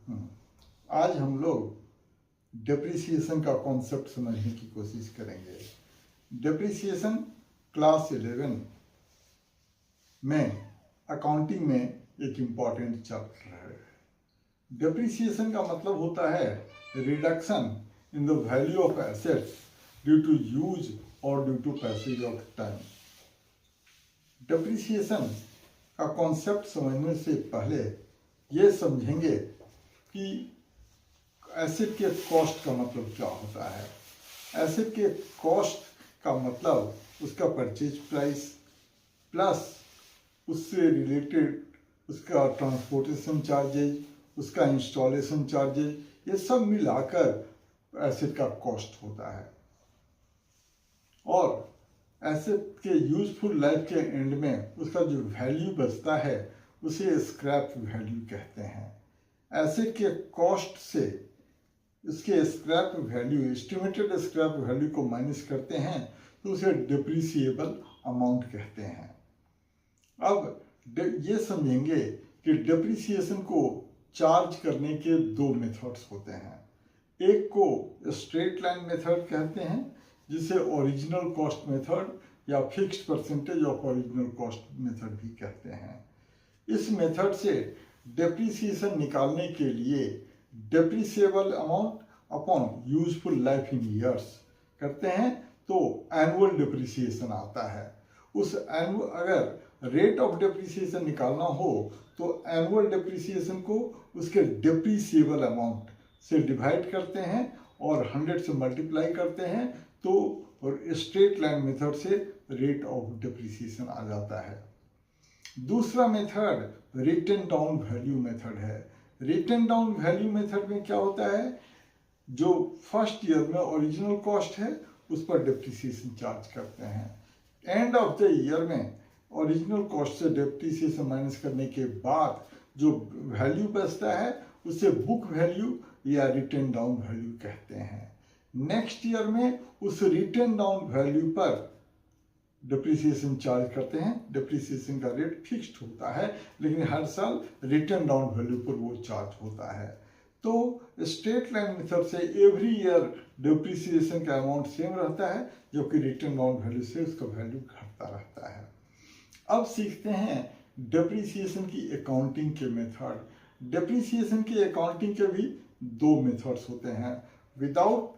आज हम लोग डेप्रिसिएशन का कॉन्सेप्ट समझने की कोशिश करेंगे। डेप्रिसिएशन क्लास 11 में अकाउंटिंग में एक इम्पॉर्टेंट चैप्टर है। डेप्रिसिएशन का मतलब होता है reduction in the value of assets due to use और due to passage of time. Depreciation का कॉन्सेप्ट समझने से पहले ये समझेंगे कि एसेट के कॉस्ट का मतलब क्या होता है। एसेट के कॉस्ट का मतलब उसका परचेज प्राइस प्लस उससे रिलेटेड उसका ट्रांसपोर्टेशन चार्जेज, उसका इंस्टॉलेशन चार्जेज, ये सब मिलाकर एसेट का कॉस्ट होता है। और एसेट के यूजफुल लाइफ के एंड में उसका जो वैल्यू बचता है उसे स्क्रैप वैल्यू कहते हैं। एसेट के कॉस्ट से इसके scrap value, estimated scrap value को माइनस करते हैं तो उसे डिप्रिसिएबल अमाउंट कहते हैं। अब ये समझेंगे कि डिप्रिसिएशन को चार्ज करने के दो मेथड्स होते हैं। एक को स्ट्रेट लाइन मेथड कहते हैं, जिसे ओरिजिनल कॉस्ट मेथड या fixed percentage of original cost method भी कहते हैं। इस मेथड से डेप्रिसिएशन निकालने के लिए depreciable amount upon useful life in years करते हैं तो एनुअल डेप्रिसिएशन आता है। उस एनुअल अगर रेट ऑफ डेप्रिसिएशन निकालना हो तो एनुअल डेप्रिसिएशन को उसके डेप्रिसिएबल अमाउंट से डिवाइड करते हैं और 100 से मल्टीप्लाई करते हैं तो स्ट्रेट लाइन मेथड से रेट ऑफ डेप्रिसिएशन आ जाता है। दूसरा method written down value method है। रिटन डाउन वैल्यू मेथड में क्या होता है, जो फर्स्ट ईयर में ओरिजिनल कॉस्ट है उस पर डेप्रिसिएशन चार्ज करते हैं। एंड ऑफ द ईयर में ओरिजिनल कॉस्ट से डेप्रिसिएशन माइनस करने के बाद जो वैल्यू बचता है उसे बुक वैल्यू या रिटन डाउन वैल्यू कहते हैं। नेक्स्ट ईयर में उस रिटन डाउन वैल्यू पर डेप्रिसिएशन चार्ज करते हैं। डेप्रिसिएशन का रेट फिक्स्ड होता है लेकिन हर साल रिटन डाउन वैल्यू पर वो चार्ज होता है। तो स्ट्रेट लाइन मेथड से एवरी ईयर डेप्रिसिएशन का अमाउंट सेम रहता है, जबकि रिटन डाउन वैल्यू से उसका वैल्यू घटता रहता है। अब सीखते हैं डेप्रिसिएशन की अकाउंटिंग के मेथड। डेप्रिसिएशन की अकाउंटिंग के भी दो मेथड्स होते हैं, विदाउट